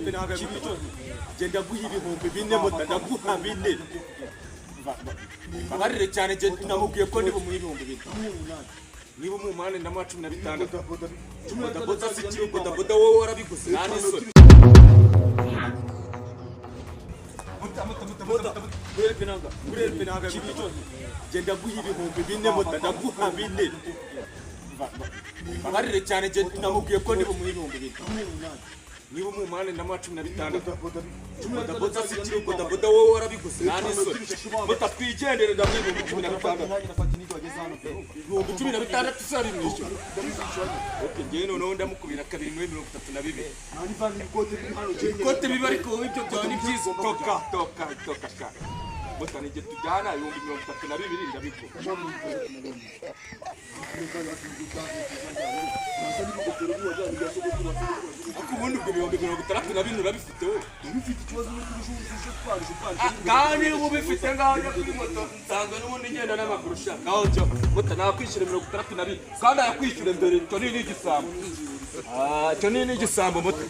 Penanga genda guha ibihumbi bine muta ndaguha bine babarire cyane je namubwiye ko niba mu ibihumbi bine niba mu mane na 16 boda sikiri boda wowe warabiguze nani so Penanga genda guha ibihumbi bine muta ndaguha bine babarire cyane je namubwiye ko niba mu ibihumbi bine niba mu mane na 16 boda sikiri boda wowe warabiguze nani so mutakwigendere ndamwe mu 16 sari mwisho okay ngiye none ndamukubira kabiri muri 32 ikote biba ariko ibyo byani byiza toka sha mutani je tujana 32 ndabiko akubundi ubwo 32 urabifite wowe ubifite ikibazo no kurusha kandi ubu bifite ngaho yo kuri moto nsanzwe n'ubundi ngenda n'amaguru sha ngaho cyo muta nakwishyura 32 kandi yakwishyura mbere cyo ni igisambo cyo ni igisambo muta